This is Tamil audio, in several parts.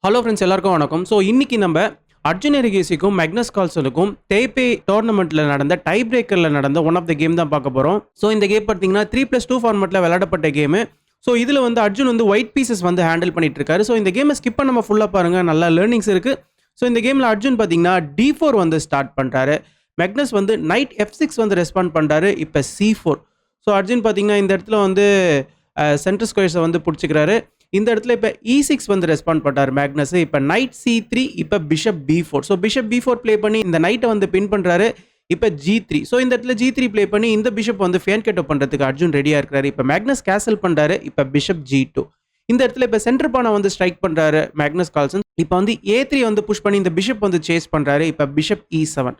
ஹலோ ஃப்ரெண்ட்ஸ் எல்லாருக்கும் வணக்கம். ஸோ இன்னைக்கு நம்ம அர்ஜுன் எரிகேசிக்கும் மேக்னஸ் கால்சனுக்கும் தேய்பே டோர்னமெண்ட்டில் நடந்த டை பிரேக்கரில் நடந்த ஒன் ஆஃப் த கேம் தான் பார்க்க போகிறோம். ஸோ இந்த கேம் பார்த்தீங்கன்னா 3+2 ஃபார்மெட்டில் விளையாடப்பட்ட கேமு. ஸோ இதில் வந்து அர்ஜுன் வந்து ஒயிட் பீசஸ் வந்து ஹேண்டில் பண்ணிட்டு இருக்காரு. ஸோ இந்த கேமை ஸ்கிப் பண்ணாம ஃபுல்லாக பாருங்கள், நல்லா லேர்னிங்ஸ் இருக்குது. ஸோ இந்த கேமில் அர்ஜுன் பார்த்தீங்கன்னா D4 வந்து ஸ்டார்ட் பண்ணுறாரு. மேக்னஸ் வந்து நைட் F6 வந்து ரெஸ்பாண்ட் பண்ணுறாரு. இப்போ C4. ஸோ அர்ஜுன் பார்த்தீங்கன்னா இந்த இடத்துல வந்து சென்டர் ஸ்கொயர்ஸை வந்து பிடிச்சிக்கிறாரு. இந்த இடத்துல இப்போ E6 வந்து ரெஸ்பாண்ட் பண்ணார் மேக்னஸ். இப்போ நைட் C3, இப்போ bishop B4. So bishop B4 play பண்ணி இந்த நைட்டை வந்து பின் பண்ணுறாரு. இப்போ G3. ஸோ இந்த இடத்துல G3 ப்ளே பண்ணி இந்த பிஷப் வந்து ஃபேன் கெட்டப் பண்ணுறதுக்கு அர்ஜுன் ரெடியாக இருக்கிறாரு. இப்போ மேக்னஸ் கேசல் பண்ணுறாரு. இப்போ பிஷப் G2. இந்த இடத்துல இப்போ சென்டர் பானை வந்து ஸ்ட்ரைக் பண்ணுறாரு மேக்னஸ் கால்சன். இப்போ வந்து A3 வந்து புஷ் பண்ணி இந்த பிஷப் வந்து சேஸ் பண்ணுறாரு. இப்போ பிஷப் E7.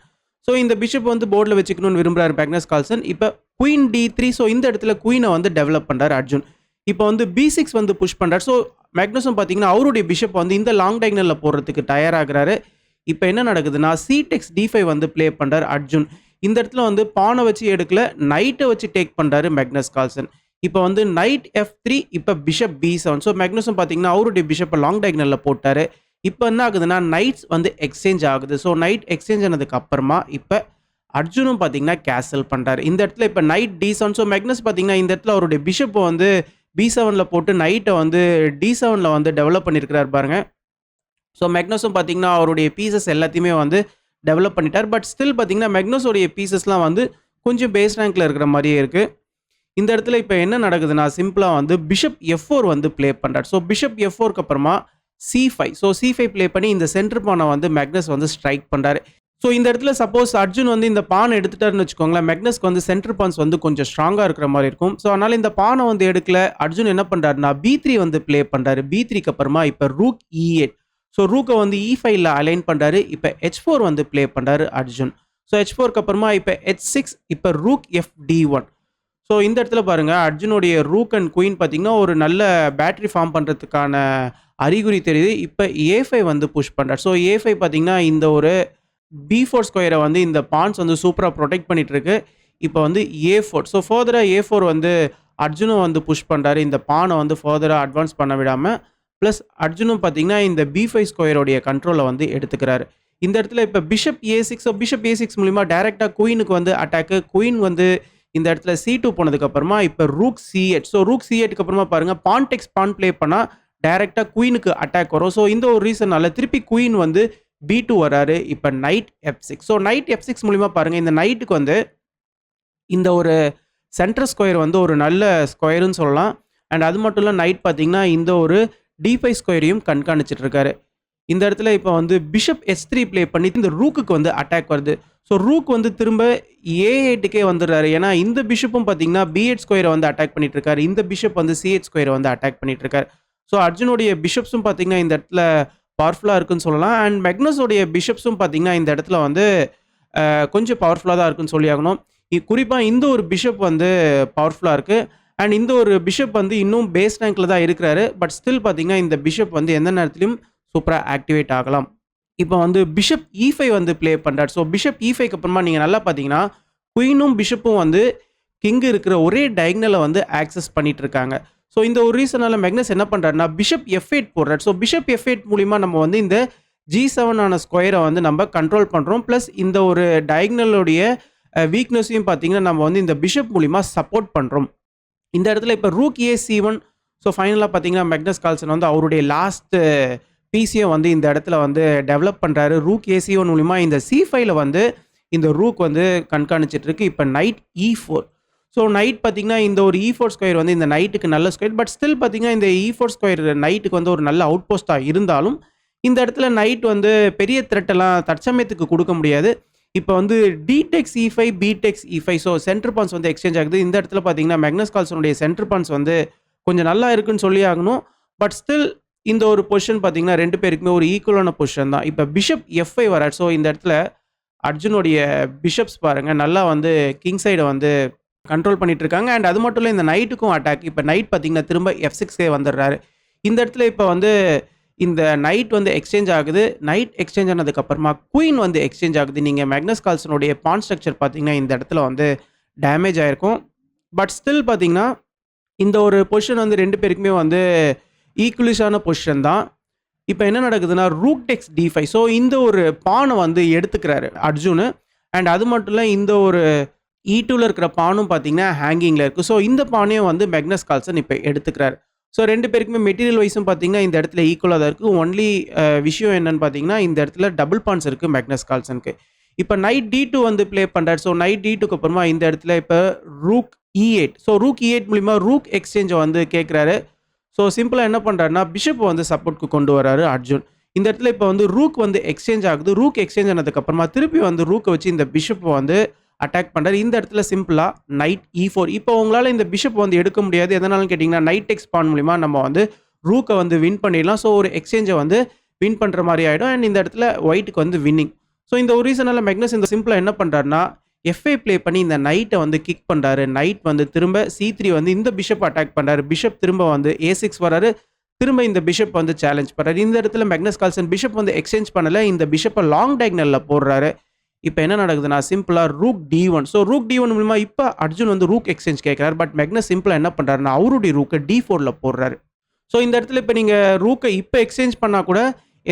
ஸோ இந்த பிஷப் வந்து போர்டில் வச்சுக்கணும்னு விரும்புகிறாரு மேக்னஸ் கால்சன். இப்போ குயின் D3. ஸோ இந்த இடத்துல குயினை வந்து டெவலப் பண்ணுறாரு அர்ஜுன். இப்போ வந்து B6 வந்து புஷ் பண்ணுறாரு. ஸோ மேக்னஸும் பார்த்தீங்கன்னா அவருடைய பிஷப் வந்து இந்த லாங் டைகனலில் போடுறதுக்கு தயாராகிறாரு. இப்போ என்ன நடக்குதுன்னா C-Takes D5 வந்து ப்ளே பண்ணுறாரு அர்ஜுன். இந்த இடத்துல வந்து பானை வச்சு எடுக்கல, நைட்டை வச்சு டேக் பண்ணுறாரு மேக்னஸ் கால்சன். இப்போ வந்து நைட் F3, இப்போ பிஷப் B7. ஸோ மேக்னஸும் பார்த்தீங்கன்னா அவருடைய பிஷப்பை லாங் டைகனலில் போட்டார். இப்போ என்ன ஆகுதுன்னா நைட்ஸ் வந்து எக்ஸ்சேஞ்ச் ஆகுது. ஸோ நைட் எக்ஸ்சேஞ்ச் ஆனதுக்கு அப்புறமா இப்போ அர்ஜுனும் பார்த்தீங்கன்னா கேசல் பண்ணுறாரு. இந்த இடத்துல இப்போ நைட் D7. ஸோ மேக்னஸ் பார்த்தீங்கன்னா இந்த இடத்துல அவருடைய பிஷப்பை வந்து B7ல் போட்டு நைட்டை வந்து D7ல் வந்து டெவலப் பண்ணியிருக்கிறார் பாருங்க. ஸோ மேக்னஸும் பார்த்தீங்கன்னா அவருடைய பீசஸ் எல்லாத்தையுமே வந்து டெவலப் பண்ணிட்டார். பட் ஸ்டில் பார்த்தீங்கன்னா மேக்னஸோடைய பீசஸ்லாம் வந்து கொஞ்சம் பேஸ் ரேங்கில் இருக்கிற மாதிரியே இருக்குது. இந்த இடத்துல இப்போ என்ன நடக்குதுன்னா சிம்பிளாக வந்து பிஷப் F4 வந்து ப்ளே பண்ணுறார். ஸோ பிஷப் F4க்கு அப்புறமா C5. ஸோ C5 ப்ளே பண்ணி இந்த சென்டர் பானை வந்து மேக்னஸ் வந்து ஸ்ட்ரைக் பண்ணுறாரு. ஸோ இந்த இடத்துல சப்போஸ் அர்ஜுன் வந்து இந்த பானை எடுத்துட்டாருன்னு வச்சுக்கோங்களேன், மேக்னஸ்க்கு வந்து சென்டர் பான்ஸ் வந்து கொஞ்சம் ஸ்ட்ராங்காக இருக்கிற மாதிரி இருக்கும். ஸோ அதனால் இந்த பானை வந்து எடுக்கல. அர்ஜுன் என்ன பண்ணுறாருன்னா B3 வந்து ப்ளே பண்ணுறாரு. B3க்கு அப்புறமா இப்போ ரூக் E8. ஸோ ரூக்கை வந்து E5ல் அலைன் பண்ணுறாரு. இப்போ H4 வந்து ப்ளே பண்ணுறாரு அர்ஜுன். ஸோ H4க்கு அப்புறமா இப்போ H6, இப்போ ரூக் FD1. ஸோ இந்த இடத்துல பாருங்கள் அர்ஜுனுடைய ரூக் அண்ட் குயின் பார்த்தீங்கன்னா ஒரு நல்ல பேட்டரி ஃபார்ம் பண்ணுறதுக்கான அறிகுறி தெரியுது. இப்போ A5 வந்து புஷ் பண்ணுறாரு. ஸோ A5 பார்த்தீங்கன்னா இந்த ஒரு B4 ஸ்கொயரை வந்து இந்த பான்ஸ் வந்து சூப்பராக ப்ரொடெக்ட் பண்ணிட்டு இருக்கு. இப்போ வந்து A4. ஸோ ஃபர்தராக A4 வந்து அர்ஜுனும் வந்து புஷ் பண்ணுறாரு. இந்த பானை வந்து ஃபர்தராக அட்வான்ஸ் பண்ண விடாமல். ப்ளஸ் அர்ஜுனும் பார்த்தீங்கன்னா இந்த B5 ஸ்கொயருடைய கண்ட்ரோலை வந்து எடுத்துக்கிறாரு. இந்த இடத்துல இப்போ bishop A6. So bishop A6 மூலிமா டைரெக்டாக குயினுக்கு வந்து அட்டாக்கு. குயின் வந்து இந்த இடத்துல C2 போனதுக்கப்புறமா இப்போ ரூக் C8. ஸோ ரூக் C8க்கு அப்புறமா பாருங்கள் பான் டெக்ஸ் பான் ப்ளே பண்ணால் டைரெக்டாக குயினுக்கு அட்டாக் வரும். ஸோ இந்த ஒரு ரீசனால திருப்பி குயின் வந்து B2 வராரு. இப்போ night F6. So night F6 மூலிமா பாருங்கள் இந்த நைட்டுக்கு வந்து இந்த ஒரு சென்டர் ஸ்கொயர் வந்து ஒரு நல்ல ஸ்கொயருன்னு சொல்லலாம். அண்ட் அது மட்டும் இல்லை நைட் பார்த்தீங்கன்னா இந்த ஒரு D5 ஸ்கொயரையும் கண்காணிச்சிட்டு இருக்காரு. இந்த இடத்துல இப்போ வந்து பிஷப் H3 ப்ளே பண்ணி இந்த ரூக்குக்கு வந்து அட்டாக் வருது. ஸோ ரூக் வந்து திரும்ப A8க்கே வந்துடுறாரு. ஏன்னா இந்த பிஷப்பும் பார்த்தீங்கன்னா B8 ஸ்கொயரை வந்து அட்டாக் பண்ணிட்டு இருக்காரு. இந்த பிஷப் வந்து C8 ஸ்கொயரை வந்து அட்டாக் பண்ணிட்டு இருக்காரு. ஸோ அர்ஜுனுடைய பிஷப்ஸும் பார்த்தீங்கன்னா இந்த இடத்துல பவர்ஃபுல்லாக இருக்குன்னு சொல்லலாம். அண்ட் மேக்னஸோடைய பிஷப்ஸும் பார்த்தீங்கன்னா இந்த இடத்துல வந்து கொஞ்சம் பவர்ஃபுல்லாக தான் இருக்குன்னு சொல்லி ஆகணும். குறிப்பாக இந்த ஒரு பிஷப் வந்து பவர்ஃபுல்லாக இருக்குது. அண்ட் இந்த ஒரு பிஷப் வந்து இன்னும் பேஸ் ரேங்கில் தான் இருக்கிறாரு. பட் ஸ்டில் பார்த்தீங்கன்னா இந்த பிஷப் வந்து எந்த நேரத்துலையும் சூப்பராக ஆக்டிவேட் ஆகலாம். இப்போ வந்து பிஷப் E5 வந்து ப்ளே பண்ணுறாரு. ஸோ பிஷப் E5க்கு அப்புறமா நீங்கள் நல்லா பார்த்தீங்கன்னா குயினும் பிஷப்பும் வந்து கிங்கு இருக்கிற ஒரே டயக்னலை வந்து ஆக்சஸ் பண்ணிட்டு இருக்காங்க. ஸோ இந்த ஒரு ரீசனால் மேக்னஸ் என்ன பண்ணுறாருன்னா பிஷப் F8 போடுறாரு. ஸோ பிஷப் F8 மூலிமா நம்ம வந்து இந்த G7 ஆன ஸ்கொயரை வந்து நம்ம கண்ட்ரோல் பண்ணுறோம். ப்ளஸ் இந்த ஒரு டயக்னலுடைய வீக்னஸையும் பார்த்தீங்கன்னா நம்ம வந்து இந்த பிஷப் மூலிமா சப்போர்ட் பண்ணுறோம். இந்த இடத்துல இப்போ ரூக் AC1. ஸோ ஃபைனலாக பார்த்தீங்கன்னா மேக்னஸ் கால்சன் வந்து அவருடைய லாஸ்ட் பீஸையும் வந்து இந்த இடத்துல வந்து டெவலப் பண்ணுறாரு. ரூக் AC1 மூலிமா இந்த C5ல் வந்து இந்த ரூக் வந்து கண்காணிச்சிட்டு இருக்கு. இப்போ நைட் E4. ஸோ நைட் பார்த்தீங்கன்னா இந்த ஒரு E4 ஸ்கொயர் வந்து இந்த நைட்டுக்கு நல்ல ஸ்கொயர். பட் ஸ்டில் பார்த்தீங்கன்னா இந்த E4 ஸ்கொயர் நைட்டுக்கு வந்து ஒரு நல்ல அவுட் போஸ்ட்டாக இருந்தாலும் இந்த இடத்துல நைட் வந்து பெரிய த்ரெட்டெல்லாம் தற்சமயத்துக்கு கொடுக்க முடியாது. இப்போ வந்து D-Takes E5, B-Takes E5. So centre பான்ஸ் வந்து எக்ஸ்சேஞ்ச் ஆகுது. இந்த இடத்துல பார்த்தீங்கன்னா மேக்னஸ் கால்சனுடைய சென்டர் பான்ஸ் வந்து கொஞ்சம் நல்லா இருக்குன்னு சொல்லி ஆகணும். பட் ஸ்டில் இந்த ஒரு பொசிஷன் பார்த்தீங்கன்னா ரெண்டு பேருக்குமே ஒரு ஈக்குவலான பொசிஷன் தான். இப்போ பிஷப் F5 வரார். ஸோ இந்த இடத்துல அர்ஜுனுடைய பிஷப்ஸ் பாருங்கள் நல்லா வந்து கிங் சைடை வந்து கண்ட்ரோல் பண்ணிட்டு இருக்காங்க. அண்ட் அது மட்டும் இல்லை இந்த நைட்டுக்கும் அட்டாக். இப்போ நைட் பார்த்தீங்கன்னா திரும்ப F6 வந்துடுறாரு. இந்த இடத்துல இப்போ வந்து இந்த நைட் வந்து எக்ஸ்சேஞ்ச் ஆகுது. நைட் எக்ஸ்சேஞ்ச் ஆனதுக்கப்புறமா குயின் வந்து எக்ஸ்சேஞ்ச் ஆகுது. நீங்கள் மேக்னஸ் கால்சனுடைய பான் ஸ்ட்ரக்சர் பார்த்தீங்கன்னா இந்த இடத்துல வந்து டேமேஜ் ஆகிருக்கும். பட் ஸ்டில் பார்த்தீங்கன்னா இந்த ஒரு பொசிஷன் வந்து ரெண்டு பேருக்குமே வந்து ஈக்குவலிஷான பொசிஷன் தான். இப்போ என்ன நடக்குதுன்னா ரூக் டெக்ஸ் D5. ஸோ இந்த ஒரு பானை வந்து எடுத்துக்கிறாரு அர்ஜுன். அண்ட் அது மட்டும் இல்லை இந்த ஒரு E2ல இருக்கிற பானும் பார்த்தீங்கன்னா ஹேங்கிங்கில் இருக்குது. ஸோ இந்த பானையும் வந்து மேக்னஸ் கால்சன் இப்போ எடுத்துக்கிறாரு. ஸோ 2 பேருக்குமே மெட்டீரியல் வைஸும் பார்த்தீங்கன்னா இந்த இடத்துல ஈக்குவலாக தான் இருக்குது. ஒன்லி விஷயம் என்னன்னு பார்த்தீங்கன்னா இந்த இடத்துல டபுள் பான்ஸ் இருக்குது மேக்னஸ் கால்சனுக்கு. இப்போ நைட் D2 வந்து ப்ளே பண்ணுறாரு. ஸோ நைட் D2க்கு அப்புறமா இந்த இடத்துல இப்போ rook E8. So rook E8 மூலிமா ரூக் எக்ஸ்சேஞ்சை வந்து கேட்குறாரு. ஸோ சிம்பிளாக என்ன பண்ணுறாருன்னா பிஷப் வந்து சப்போர்ட்க்கு கொண்டு வராரு அர்ஜுன். இந்த இடத்துல இப்போ வந்து ரூக் வந்து எக்ஸ்சேஞ்ச் ஆகுது. ரூக் எக்ஸ்சேஞ்ச் ஆனதுக்கப்புறமா திருப்பி வந்து ரூக்கை வச்சு இந்த பிஷப்பை வந்து அட்டாக் பண்ணுறாரு. இந்த இடத்துல சிம்பிளாக நைட் E4. இப்போ உங்களால் இந்த பிஷப் வந்து எடுக்க முடியாது. எதனாலும் கேட்டிங்கன்னா நைட் டெக்ஸ் பான் மூலிமா நம்ம வந்து ரூக்கை வந்து வின் பண்ணிடலாம். ஸோ ஒரு எக்ஸ்சேஞ்சை வந்து வின் பண்ணுற மாதிரி ஆகிடும். அண்ட் இந்த இடத்துல ஒயிட்டுக்கு வந்து வின்னிங். ஸோ இந்த ஒரு ரீசனால் மேக்னஸ் இந்த சிம்பிளாக என்ன பண்ணுறாருன்னா F5 ப்ளே பண்ணி இந்த நைட்டை வந்து கிக் பண்ணுறாரு. நைட் வந்து திரும்ப C3 வந்து இந்த பிஷப் அட்டாக் பண்ணுறாரு. பிஷப் திரும்ப வந்து A6 வராரு. திரும்ப இந்த பிஷப் வந்து சேலஞ்ச் பண்ணுறாரு. இந்த இடத்துல மேக்னஸ் கால்சன் பிஷப் வந்து எக்ஸ்சேஞ்ச் பண்ணலை. இந்த பிஷப்பை லாங் டயகனலில் போடுறாரு. இப்போ என்ன நடக்குதுன்னா சிம்பிளாக rook D1. So rook D1 மூலமா இப்போ அர்ஜுன் வந்து ரூக் எக்ஸ்சேஞ்ச் கேட்குறாரு. பட் மேக்னஸ் சிம்பிளாக என்ன பண்ணுறாருன்னா அவருடைய ரூக்கை D4ல போடுறாரு. ஸோ இந்த இடத்துல இப்போ நீங்கள் ரூக்கை இப்போ எக்ஸ்சேஞ்ச் பண்ணால் கூட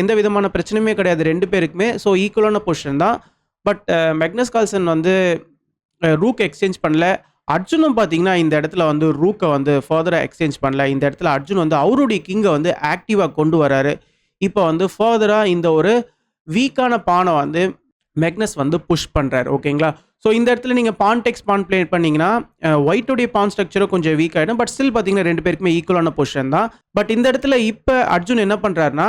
எந்த விதமான பிரச்சனையுமே கிடையாது 2 பேருக்குமே. ஸோ ஈக்குவலான பொசிஷன் தான். பட் மேக்னஸ் கால்சன் வந்து ரூக் எக்ஸ்சேஞ்ச் பண்ணல. அர்ஜுனும் பார்த்தீங்கன்னா இந்த இடத்துல வந்து ரூக்கை வந்து ஃபர்தராக எக்ஸ்சேஞ்ச் பண்ணல. இந்த இடத்துல அர்ஜுன் வந்து அவருடைய கிங்கை வந்து ஆக்டிவாக கொண்டு வராரு. இப்போ வந்து ஃபர்தராக இந்த ஒரு வீக்கான பானை வந்து மேக்னஸ் வந்து புஷ் பண்ணுறாரு. ஓகேங்களா? ஸோ இந்த இடத்துல நீங்கள் பான் டெக்ஸ் பான் ப்ளே பண்ணிங்கன்னா ஒயிட்டுடைய பான் ஸ்ட்ரக்சரும் கொஞ்சம் வீக் ஆகிடும். பட் ஸ்டில் பார்த்தீங்கன்னா 2 பேருக்குமே ஈக்குவலான பொசிஷன் தான். பட் இந்த இடத்துல இப்போ அர்ஜுன் என்ன பண்ணுறாருன்னா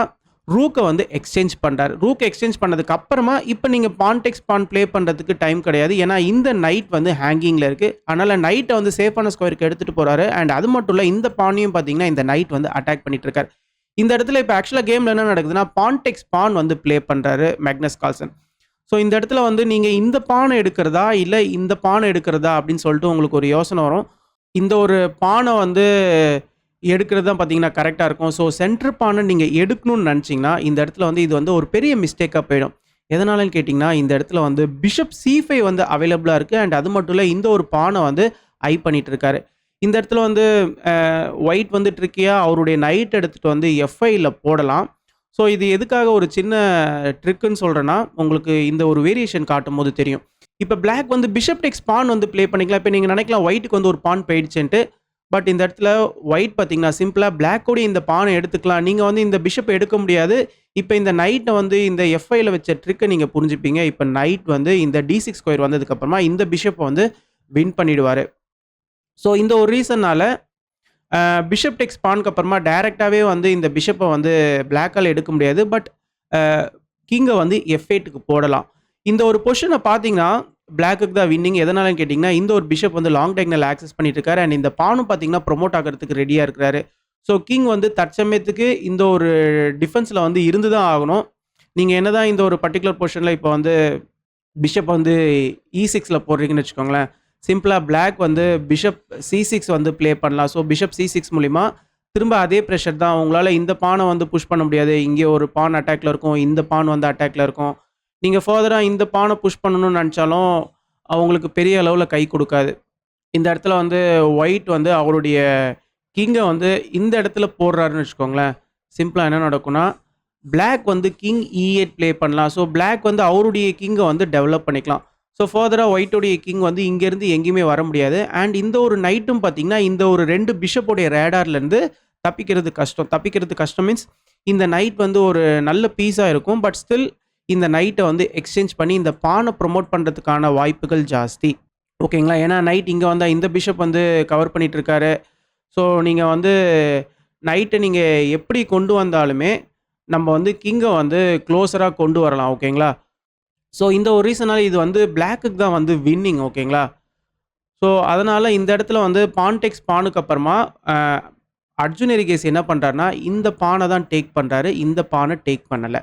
ரூக்கை வந்து எக்ஸ்சேஞ்ச் பண்ணுறாரு. ரூக் எக்ஸ்சேஞ்ச் பண்ணதுக்கு அப்புறமா இப்போ நீங்கள் பான் டெக்ஸ் பான் ப்ளே பண்ணுறதுக்கு டைம் கிடையாது. ஏன்னா இந்த நைட் வந்து ஹேங்கிங்கில் இருக்குது. அதனால் நைட்டை வந்து சேஃபான ஸ்கொயருக்கு எடுத்துகிட்டு போகிறாரு. அண்ட் அது மட்டும் இல்லை இந்த பானையும் பார்த்தீங்கன்னா இந்த நைட் வந்து அட்டாக் பண்ணிட்டு இருக்காரு. இந்த இடத்துல இப்போ ஆக்சுவலாக கேமில் என்ன நடக்குதுன்னா பான் டெக்ஸ் பான் வந்து ப்ளே பண்ணுறாரு மேக்னஸ் கால்சன். ஸோ இந்த இடத்துல வந்து நீங்கள் இந்த பானை எடுக்கிறதா இல்லை இந்த பானை எடுக்கிறதா அப்படின்னு சொல்லிட்டு உங்களுக்கு ஒரு யோசனை வரும். இந்த ஒரு பானை வந்து எடுக்கிறது தான் பார்த்தீங்கன்னா கரெக்டாக இருக்கும். ஸோ சென்டர் பானை நீங்கள் எடுக்கணும்னு நினச்சிங்கன்னா இந்த இடத்துல வந்து இது வந்து ஒரு பெரிய மிஸ்டேக்காக போயிடும். எதனாலன்னு கேட்டிங்கன்னா இந்த இடத்துல வந்து பிஷப் C5 வந்து அவைலபிளாக இருக்குது. அண்ட் அது மட்டும் இல்லை இந்த ஒரு பானை வந்து ஐ பண்ணிகிட்டு இருக்காரு. இந்த இடத்துல வந்து ஒயிட் வந்து ட்ரிக்கியாக அவருடைய நைட் எடுத்துகிட்டு வந்து F5ல போடலாம். ஸோ இது எதுக்காக ஒரு சின்ன ட்ரிக்குன்னு சொல்கிறேன்னா உங்களுக்கு இந்த ஒரு வேரியேஷன் காட்டும் போது தெரியும். இப்போ பிளாக் வந்து பிஷப் டெக்ஸ் பான் வந்து ப்ளே பண்ணிக்கலாம். இப்போ நீங்கள் நினைக்கலாம் ஒயிட்டுக்கு வந்து ஒரு பான் போயிடுச்சுன்ட்டு. பட் இந்த இடத்துல ஒயிட் பார்த்தீங்கன்னா சிம்பிளாக பிளாக்கோடைய இந்த பானை எடுத்துக்கலாம். நீங்கள் வந்து இந்த பிஷப்பை எடுக்க முடியாது. இப்போ இந்த நைட்டை வந்து இந்த F5ல வச்ச ட்ரிக்கை நீங்கள் புரிஞ்சுப்பீங்க. இப்போ நைட் வந்து இந்த D6 ஸ்கொயர் வந்ததுக்கப்புறமா இந்த பிஷப்பை வந்து வின் பண்ணிடுவார். ஸோ இந்த ஒரு ரீசன்னால் பிஷப் டெக்ஸ் பானுக்கு அப்புறமா டைரெக்டாகவே வந்து இந்த பிஷப்பை வந்து பிளாக்கால் எடுக்க முடியாது. பட் கிங்கை வந்து F8க்கு போடலாம். இந்த ஒரு பொசிஷனை பார்த்தீங்கன்னா பிளாக்குக்கு தான் வின்னிங். எதனாலன்னு கேட்டிங்கன்னா இந்த ஒரு பிஷப் வந்து லாங் டயகனல் ஆக்சஸ் பண்ணிட்டு இருக்காரு. அண்ட் இந்த பானும் பார்த்தீங்கன்னா ப்ரொமோட் ஆகிறதுக்கு ரெடியாக இருக்கிறாரு. ஸோ கிங் வந்து தற்சமயத்துக்கு இந்த ஒரு டிஃபென்ஸில் வந்து இருந்து தான் ஆகணும். நீங்கள் என்ன தான் இந்த ஒரு பர்டிகுலர் பொசிஷனில் இப்போ வந்து பிஷப் வந்து E6ல போடுறீங்கன்னு வச்சுக்கோங்களேன். சிம்பிளாக பிளாக் வந்து பிஷப் C6 வந்து ப்ளே பண்ணலாம். ஸோ பிஷப் C6 மூலிமா திரும்ப அதே ப்ரெஷர் தான். உங்களால் இந்த பானை வந்து புஷ் பண்ண முடியாது. இங்கே ஒரு பான் அட்டாக்ல இருக்கும், இந்த பான் வந்து அட்டாக்ல இருக்கும். நீங்கள் ஃபர்தராக இந்த பானை புஷ் பண்ணணும்னு நினச்சாலும் அவங்களுக்கு பெரிய அளவில் கை கொடுக்காது. இந்த இடத்துல வந்து ஒயிட் வந்து அவருடைய கிங்கை வந்து இந்த இடத்துல போடுறாருன்னு வச்சுக்கோங்களேன். சிம்பிளாக என்ன நடக்கும்னா பிளாக் வந்து கிங் E8 ப்ளே பண்ணலாம். ஸோ பிளாக் வந்து அவருடைய கிங்கை வந்து டெவலப் பண்ணிக்கலாம். ஸோ ஃபர்தராக ஒயிட்டோடைய கிங் வந்து இங்கேருந்து எங்கேயுமே வர முடியாது. அண்ட் இந்த ஒரு நைட்டும் பார்த்தீங்கன்னா இந்த ஒரு 2 பிஷப்போடைய ரேடார்லேருந்து தப்பிக்கிறது கஷ்டம் மீன்ஸ் இந்த நைட் வந்து ஒரு நல்ல பீஸாக இருக்கும். பட் ஸ்டில் இந்த நைட்டை வந்து எக்ஸ்சேஞ்ச் பண்ணி இந்த பானை ப்ரொமோட் பண்ணுறதுக்கான வாய்ப்புகள் ஜாஸ்தி. ஓகேங்களா? ஏன்னா நைட் இங்கே வந்தால் இந்த பிஷப் வந்து கவர் பண்ணிகிட்டு இருக்காரு. ஸோ நீங்கள் வந்து நைட்டை நீங்கள் எப்படி கொண்டு வந்தாலுமே நம்ம வந்து கிங்கை வந்து க்ளோஸராக கொண்டு வரலாம். ஓகேங்களா? ஸோ இந்த ஒரு ரீசனால் இது வந்து பிளாக்குக்கு தான் வந்து வின்னிங். ஓகேங்களா? ஸோ அதனால் இந்த இடத்துல வந்து பான் டெக்ஸ் பானுக்கு அப்புறமா அர்ஜுன் எரிகேசி என்ன பண்ணுறாருனா இந்த பானை தான் டேக் பண்ணுறாரு. இந்த பானை டேக் பண்ணலை.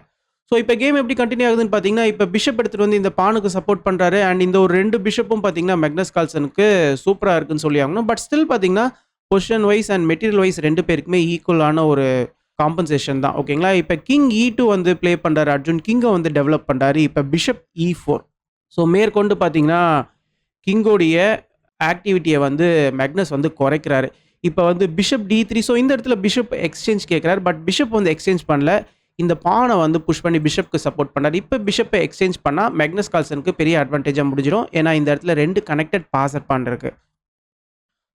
ஸோ இப்போ கேம் எப்படி கண்டினியூ ஆகுதுன்னு பார்த்தீங்கன்னா இப்போ பிஷப் எடுத்துகிட்டு வந்து இந்த பானுக்கு சப்போர்ட் பண்ணுறாரு. அண்ட் இந்த ஒரு 2 பிஷப்பும் பார்த்தீங்கன்னா மேக்னஸ் கால்சனுக்கு சூப்பராக இருக்குன்னு சொல்லி ஆகணும். பட் ஸ்டில் பார்த்தீங்கன்னா position wise and material wise 2 பேருக்குமே ஈக்குவலான ஒரு காம்பன்சேஷன் தான். ஓகேங்களா? இப்போ கிங் E2 வந்து ப்ளே பண்ணுறாரு. அர்ஜுன் கிங்கை வந்து டெவலப் பண்ணுறாரு. இப்போ பிஷப் E4. ஸோ மேற்கொண்டு பார்த்தீங்கன்னா கிங்கோடைய ஆக்டிவிட்டியை வந்து மேக்னஸ் வந்து குறைக்கிறாரு. இப்போ வந்து பிஷப் D3. ஸோ இந்த இடத்துல பிஷப் எக்ஸ்சேஞ்ச் கேட்குறாரு. பட் பிஷப் வந்து எக்ஸ்சேஞ்ச் பண்ணல. இந்த பானை வந்து புஷ் பண்ணி பிஷப்க்கு சப்போர்ட் பண்ணாரு. இப்போ பிஷப்பை எக்ஸ்சேஞ்ச் பண்ணால் மேக்னஸ் கால்சனுக்கு பெரிய அட்வான்டேஜாக முடிஞ்சிடும். ஏன்னா இந்த இடத்துல 2 கனெக்டட் பாசர் பான் இருக்கு.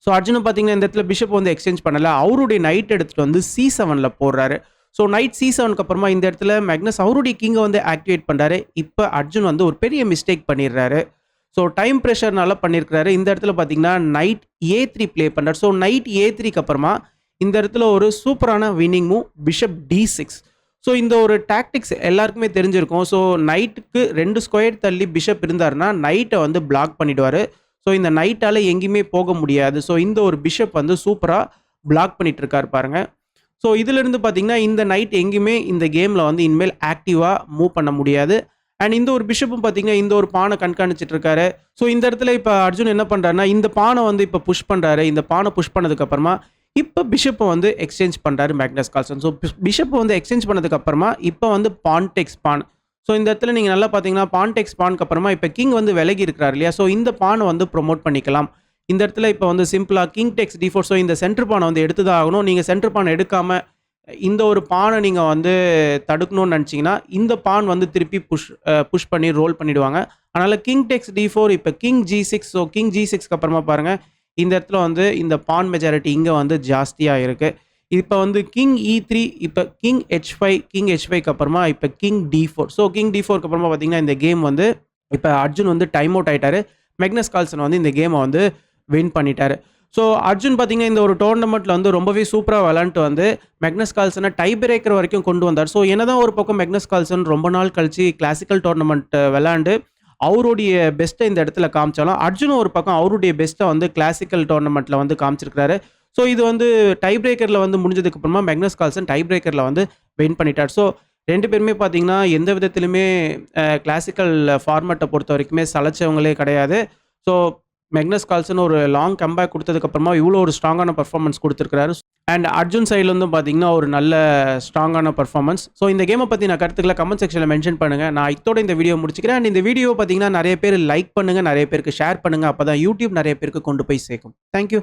ஸோ அர்ஜுனும் பார்த்தீங்கன்னா இந்த இடத்துல பிஷப் வந்து எக்ஸ்சேஞ்ச் பண்ணல. அவருடைய நைட் எடுத்துகிட்டு வந்து C7ல் போடுறாரு. ஸோ நைட் C7க்கு அப்புறமா இந்த இடத்துல மேக்னஸ் அவருடைய கிங்கை வந்து ஆக்டிவேட் பண்ணுறாரு. இப்போ அர்ஜுன் வந்து ஒரு பெரிய மிஸ்டேக் பண்ணிடுறாரு. ஸோ டைம் ப்ரெஷர்னால பண்ணியிருக்கிறாரு. இந்த இடத்துல பார்த்தீங்கன்னா நைட் A3 ப்ளே பண்ணுறாரு. ஸோ நைட் A3க்கு அப்புறமா இந்த இடத்துல ஒரு சூப்பரான winning move bishop D6. So இந்த ஒரு டாக்டிக்ஸ் எல்லாருக்குமே தெரிஞ்சிருக்கும். ஸோ நைட்டுக்கு 2 ஸ்கொயர் தள்ளி பிஷப் இருந்தாருன்னா நைட்டை வந்து பிளாக் பண்ணிடுவார். ஸோ இந்த நைட்டால் எங்கேயுமே போக முடியாது. ஸோ இந்த ஒரு பிஷப் வந்து சூப்பராக பிளாக் பண்ணிட்டு இருக்காரு பாருங்க. ஸோ இதிலிருந்து பார்த்தீங்கன்னா இந்த நைட் எங்கேயுமே இந்த கேமில் வந்து இனிமேல் ஆக்டிவாக மூவ் பண்ண முடியாது. அண்ட் இந்த ஒரு பிஷப்பும் பார்த்தீங்கன்னா இந்த ஒரு பானை கண்காணிச்சிட்டு இருக்காரு. ஸோ இந்த இடத்துல இப்போ அர்ஜுன் என்ன பண்ணுறாருன்னா இந்த பானை வந்து இப்போ புஷ் பண்ணுறாரு. இந்த பானை புஷ் பண்ணதுக்கப்புறமா இப்போ பிஷப்பை வந்து எக்ஸ்சேஞ்ச் பண்ணுறாரு மேக்னஸ் கால்சன். ஸோ பிஷப்பை வந்து எக்ஸ்சேஞ்ச் பண்ணதுக்கப்புறமா இப்போ வந்து பான் டெக்ஸ் பான். ஸோ இந்த இடத்துல நீங்கள் நல்லா பார்த்தீங்கன்னா பான் டெக்ஸ் பானுக்கு அப்புறமா இப்போ கிங் வந்து விலகி இருக்கிறார் இல்லையா. ஸோ இந்த பானை வந்து ப்ரொமோட் பண்ணிக்கலாம். இந்த இடத்துல இப்போ வந்து சிம்பிளாக கிங் டெக்ஸ் D4. ஸோ இந்த சென்டர் பானை வந்து எடுத்து தான் ஆகணும். நீங்கள் சென்டர் பானை எடுக்காமல் இந்த ஒரு பானை நீங்கள் வந்து தடுக்கணும்னு நினச்சிங்கன்னா இந்த பான் வந்து திருப்பி புஷ் பண்ணி ரோல் பண்ணிவிடுவாங்க. அதனால் கிங் டெக்ஸ் D4 இப்போ கிங் G6. ஸோ கிங் G6க்கு அப்புறமா பாருங்கள் இந்த இடத்துல வந்து இந்த பான் மெஜாரிட்டி இங்கே வந்து ஜாஸ்தியாக இருக்குது. இப்போ வந்து கிங் E3 இப்போ கிங் H5 கிங் H5க்கு அப்புறமா இப்போ கிங் D4. ஸோ கிங் D4க்கு அப்புறமா பார்த்தீங்கன்னா இந்த கேம் வந்து இப்போ அர்ஜுன் வந்து டைம் அவுட் ஆகிட்டாரு. மேக்னஸ் கால்சன் வந்து இந்த கேமை வந்து வின் பண்ணிட்டாரு. ஸோ அர்ஜுன் பார்த்தீங்கன்னா இந்த ஒரு டோர்னமெண்ட்டில் வந்து ரொம்பவே சூப்பராக விளாண்டுட்டு வந்து மேக்னஸ் கால்சனை டை பிரேக்கர் வரைக்கும் கொண்டு வந்தார். ஸோ என்னதான் ஒரு பக்கம் மேக்னஸ் கால்சன் ரொம்ப நாள் கழிச்சு கிளாசிக்கல் டோர்னமெண்ட் விளாண்டு அவருடைய பெஸ்ட்டை இந்த இடத்துல காமிச்சாலும் அர்ஜுனும் ஒரு பக்கம் அவருடைய பெஸ்ட்டை வந்து கிளாசிக்கல் டோர்னமெண்ட்டில் வந்து காமிச்சிருக்கிறாரு. ஸோ இது வந்து டை பிரேக்கரில் வந்து முடிஞ்சதுக்கு அப்புறமா மேக்னஸ் கால்சன் டை பிரேக்கரில் வந்து வின் பண்ணிட்டார். ஸோ 2 பேருமே பார்த்தீங்கன்னா எந்த விதத்திலுமே கிளாசிக்கல் ஃபார்மேட்டை பொறுத்த வரைக்குமே சளைச்சவங்களே கிடையாது. ஸோ மேக்னஸ் கால்சன் ஒரு லாங் கம்பேக் கொடுத்ததுக்கப்புறமா இவ்வளோ ஒரு ஸ்ட்ராங்கான பர்ஃபார்மன்ஸ் கொடுத்துருக்காரு. அண்ட் அர்ஜுன் சைட்லேருந்தும் பார்த்தீங்கன்னா ஒரு நல்ல ஸ்ட்ராங்கான பர்ஃபார்மன்ஸ். ஸோ இந்த கேமை பற்றி நான் கருத்துக்களை கமெண்ட் செக்ஷனில் மென்ஷன் பண்ணுங்கள். நான் இதோட இந்த வீடியோ முடிச்சுக்கிறேன். அண்ட் இந்த வீடியோ பார்த்தீங்கன்னா நிறைய பேர் லைக் பண்ணுங்கள், நிறைய பேருக்கு ஷேர் பண்ணுங்கள். அப்போ தான் யூடியூப் நிறைய பேருக்கு கொண்டு போய் சேர்க்கும். தேங்க்யூ.